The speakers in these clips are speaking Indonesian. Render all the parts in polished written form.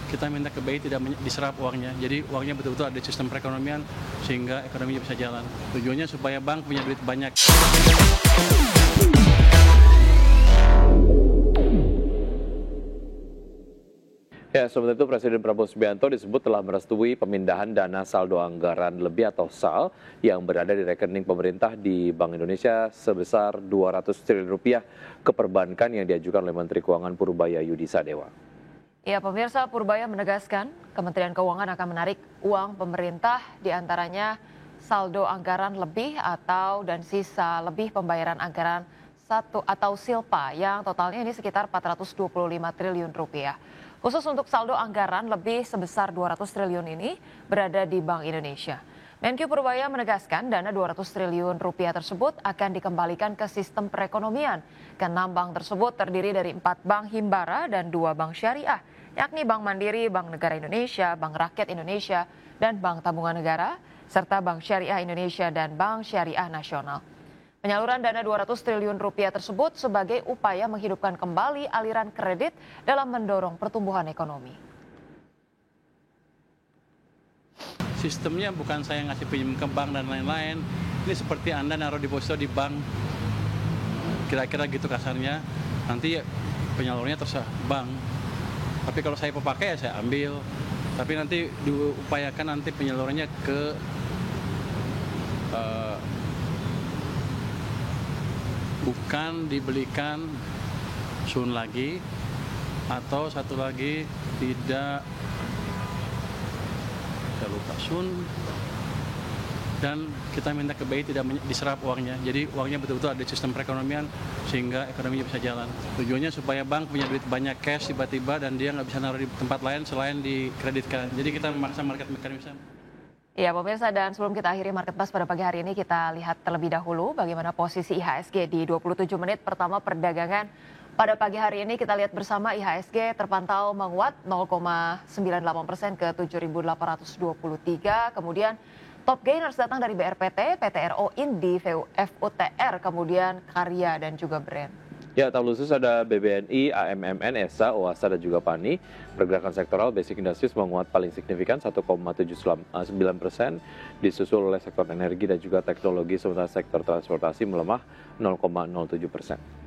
kita minta ke BI tidak diserap uangnya. Jadi uangnya betul-betul ada di sistem perekonomian sehingga ekonominya bisa jalan. Tujuannya supaya bank punya duit banyak. Ya, sementara itu Presiden Prabowo Subianto disebut telah merestui pemindahan dana saldo anggaran lebih atau SAL yang berada di rekening pemerintah di Bank Indonesia sebesar 200 triliun rupiah ke perbankan yang diajukan oleh Menteri Keuangan Purbaya Yudi Sadewa. Ya, pemirsa, Purbaya menegaskan Kementerian Keuangan akan menarik uang pemerintah diantaranya saldo anggaran lebih dan sisa lebih pembayaran anggaran atau silpa yang totalnya ini sekitar 425 triliun rupiah. Khusus untuk saldo anggaran lebih sebesar 200 triliun ini berada di Bank Indonesia. Menkyu Purbaya menegaskan dana 200 triliun rupiah tersebut akan dikembalikan ke sistem perekonomian. Ke-6 bank tersebut terdiri dari 4 bank himbara dan 2 bank syariah, yakni Bank Mandiri, Bank Negara Indonesia, Bank Rakyat Indonesia, dan Bank Tabungan Negara, serta Bank Syariah Indonesia dan Bank Syariah Nasional. Penyaluran dana 200 triliun rupiah tersebut sebagai upaya menghidupkan kembali aliran kredit dalam mendorong pertumbuhan ekonomi. Sistemnya bukan saya ngasih pinjam ke bank dan lain-lain. Ini seperti Anda naruh deposito di bank. Kira-kira gitu kasarnya. Nanti penyalurnya terserah bank. Tapi kalau saya pakai ya saya ambil. Tapi nanti diupayakan nanti penyalurannya ke bukan dibelikan sun lagi, atau satu lagi tidak, saya lupa, sun, dan kita minta ke BI tidak diserap uangnya. Jadi uangnya betul-betul ada di sistem perekonomian sehingga ekonominya bisa jalan. Tujuannya supaya bank punya duit banyak cash tiba-tiba dan dia nggak bisa naruh di tempat lain selain dikreditkan. Jadi kita memaksa market mechanism. Ya, pemirsa, dan sebelum kita akhiri Market Plus pada pagi hari ini, kita lihat terlebih dahulu bagaimana posisi IHSG di 27 menit pertama perdagangan. Pada pagi hari ini kita lihat bersama IHSG terpantau menguat 0,98% ke 7.823. Kemudian top gainers datang dari BRPT, PTRO Indi, FUTR, kemudian Karya dan juga Brand. Ya, tabel khusus ada BBNI, AMMN, ESA, OASA, dan juga PANI. Pergerakan sektoral Basic Industries menguat paling signifikan 1,79%, disusul oleh sektor energi dan juga teknologi, sementara sektor transportasi melemah 0,07%.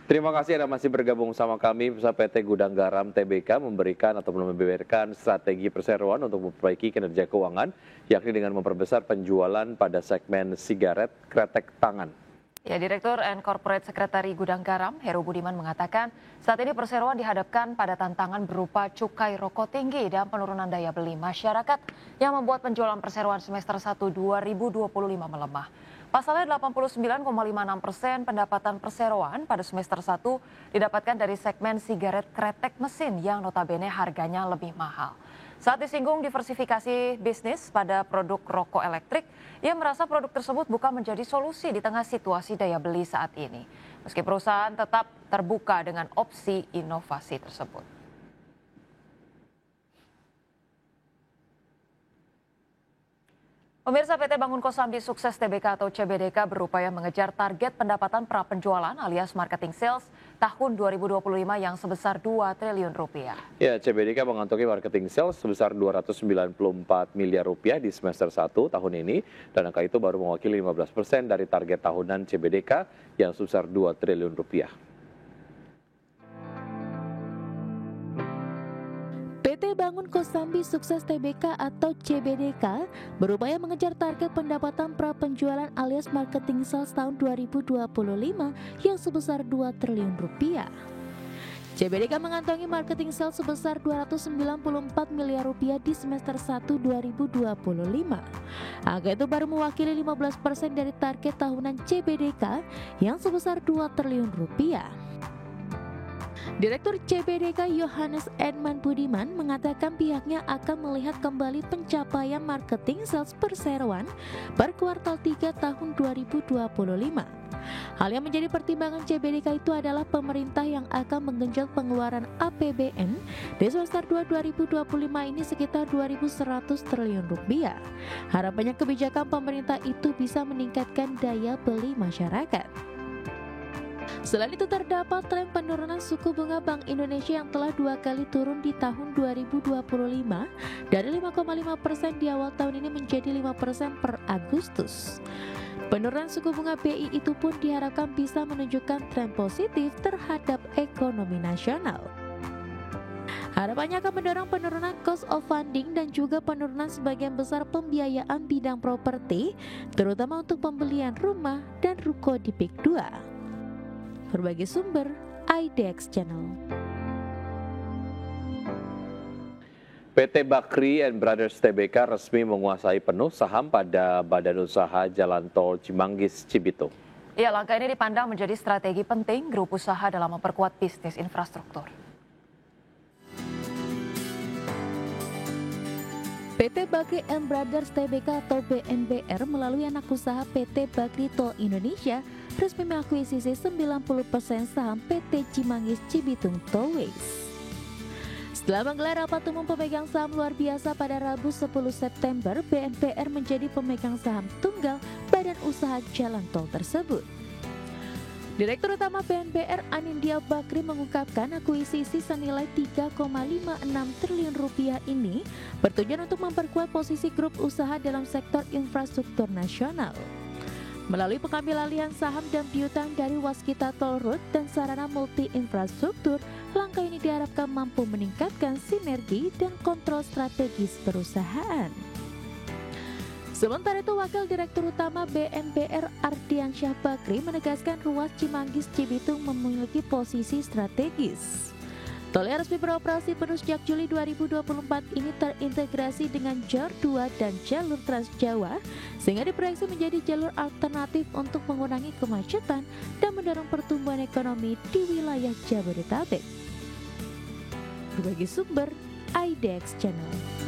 Terima kasih Anda masih bergabung sama kami. PT Gudang Garam TBK memberikan atau membeberkan strategi perseroan untuk memperbaiki kinerja keuangan, yakni dengan memperbesar penjualan pada segmen sigaret kretek tangan. Ya, Direktur and Corporate Secretary Gudang Garam, Heru Budiman mengatakan saat ini perseroan dihadapkan pada tantangan berupa cukai rokok tinggi dan penurunan daya beli masyarakat yang membuat penjualan perseroan semester 1 2025 melemah. Pasalnya 89,56% pendapatan perseroan pada semester 1 didapatkan dari segmen sigaret kretek mesin yang notabene harganya lebih mahal. Saat disinggung diversifikasi bisnis pada produk rokok elektrik, ia merasa produk tersebut bukan menjadi solusi di tengah situasi daya beli saat ini. Meski perusahaan tetap terbuka dengan opsi inovasi tersebut. Pemirsa, PT Bangun Kosambi Sukses Tbk atau CBDK berupaya mengejar target pendapatan prapenjualan alias marketing sales tahun 2025 yang sebesar 2 triliun rupiah. Ya, CBDK mengantongi marketing sales sebesar 294 miliar rupiah di semester 1 tahun ini, dan angka itu baru mewakili 15% dari target tahunan CBDK yang sebesar 2 triliun rupiah. PT Bangun Kosambi Sukses Tbk atau CBDK berupaya mengejar target pendapatan prapenjualan alias marketing sales tahun 2025 yang sebesar 2 triliun rupiah. CBDK mengantongi marketing sales sebesar 294 miliar rupiah di semester 1 2025. Angka itu baru mewakili 15% dari target tahunan CBDK yang sebesar 2 triliun rupiah. Direktur CBDK Yohanes Edman Budiman mengatakan pihaknya akan melihat kembali pencapaian marketing sales perseroan per kuartal 3 tahun 2025. Hal yang menjadi pertimbangan CBDK itu adalah pemerintah yang akan menggenjot pengeluaran APBN di semester 2 2025 ini sekitar 2.100 triliun rupiah. Harapannya kebijakan pemerintah itu bisa meningkatkan daya beli masyarakat. Selain itu terdapat tren penurunan suku bunga Bank Indonesia yang telah 2 kali turun di tahun 2025 dari 5,5% di awal tahun ini menjadi 5% per Agustus. Penurunan suku bunga BI itu pun diharapkan bisa menunjukkan tren positif terhadap ekonomi nasional. Harapannya akan mendorong penurunan cost of funding dan juga penurunan sebagian besar pembiayaan bidang properti, terutama untuk pembelian rumah dan ruko di PIK 2. Berbagai sumber, IDX Channel. PT Bakri and Brothers Tbk resmi menguasai penuh saham pada Badan Usaha Jalan Tol Cimanggis Cibitung. Ya, langkah ini dipandang menjadi strategi penting grup usaha dalam memperkuat bisnis infrastruktur. PT Bakri and Brothers Tbk atau BNBR melalui anak usaha PT Bakri Tol Indonesia resmi mengakuisisi 90% saham PT Cimanggis Cibitung Tollways. Setelah menggelar rapat umum pemegang saham luar biasa pada Rabu 10 September, BNBR menjadi pemegang saham tunggal badan usaha jalan tol tersebut. Direktur Utama BNBR Anindya Bakri mengungkapkan akuisisi senilai 3,56 triliun rupiah ini bertujuan untuk memperkuat posisi grup usaha dalam sektor infrastruktur nasional. Melalui pengambil alihan saham dan piutang dari Waskita Toll Road dan sarana multi infrastruktur, langkah ini diharapkan mampu meningkatkan sinergi dan kontrol strategis perusahaan. Sementara itu, Wakil Direktur Utama BNBR Ardiansyah Bakri menegaskan ruas Cimanggis Cibitung memiliki posisi strategis. Tol yang resmi beroperasi penuh sejak Juli 2024 ini terintegrasi dengan JAR 2 dan jalur Trans Jawa, sehingga diproyeksi menjadi jalur alternatif untuk mengurangi kemacetan dan mendorong pertumbuhan ekonomi di wilayah Jabodetabek. Berbagi sumber, IDX Channel.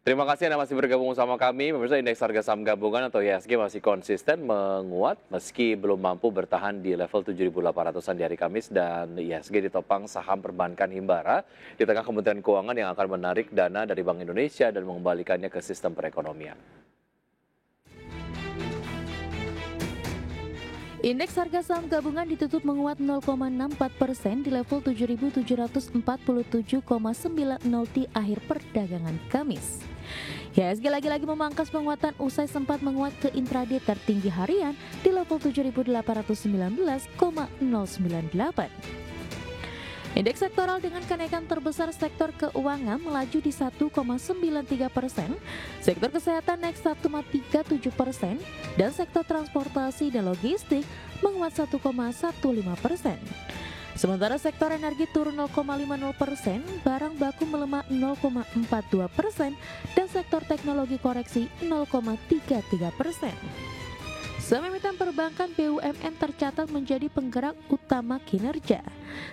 Terima kasih Anda masih bergabung sama kami. Pemirsa, indeks harga saham gabungan atau IHSG masih konsisten menguat meski belum mampu bertahan di level 7.800-an di hari Kamis, dan IHSG ditopang saham perbankan Himbara di tengah Kementerian Keuangan yang akan menarik dana dari Bank Indonesia dan mengembalikannya ke sistem perekonomian. Indeks harga saham gabungan ditutup menguat 0,64% di level 7.747,90 di akhir perdagangan Kamis. IHSG lagi-lagi memangkas penguatan usai sempat menguat ke intraday tertinggi harian di level 7.819,098. Indeks sektoral dengan kenaikan terbesar sektor keuangan melaju di 1,93%, sektor kesehatan naik 1,37%, dan sektor transportasi dan logistik menguat 1,15%. Sementara sektor energi turun 0,50%, barang baku melemah 0,42%, dan sektor teknologi koreksi 0,33%. Saham emiten perbankan BUMN tercatat menjadi penggerak utama kinerja.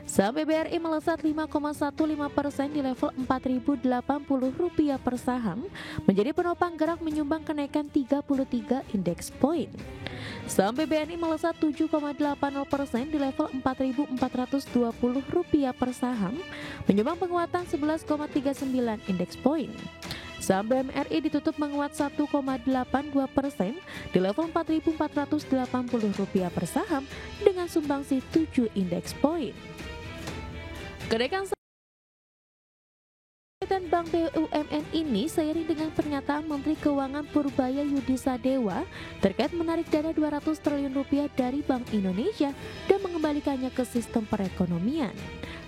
Saham BBRI melesat 5,15% di level Rp4.080 per saham, menjadi penopang gerak menyumbang kenaikan 33 indeks poin. Saham BBNI melesat 7,80% di level Rp4.420 per saham, menyumbang penguatan 11,39 indeks poin. Saham BMRI ditutup menguat 1,82% di level Rp4.480 per saham dengan sumbangsi 7 indeks poin. Kenaikan dan Bank BUMN ini seiring dengan pernyataan Menteri Keuangan Purbaya Yudisadewa terkait menarik dana Rp200 triliun dari Bank Indonesia dan mengembalikannya ke sistem perekonomian.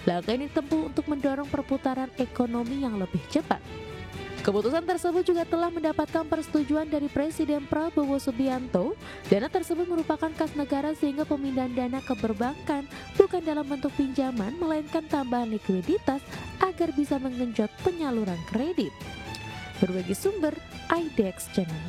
Langkah ini ditempuh untuk mendorong perputaran ekonomi yang lebih cepat. Keputusan tersebut juga telah mendapatkan persetujuan dari Presiden Prabowo Subianto. Dana tersebut merupakan kas negara sehingga pemindahan dana ke perbankan bukan dalam bentuk pinjaman melainkan tambahan likuiditas agar bisa menggenjot penyaluran kredit. Berbagi sumber, IDX Channel.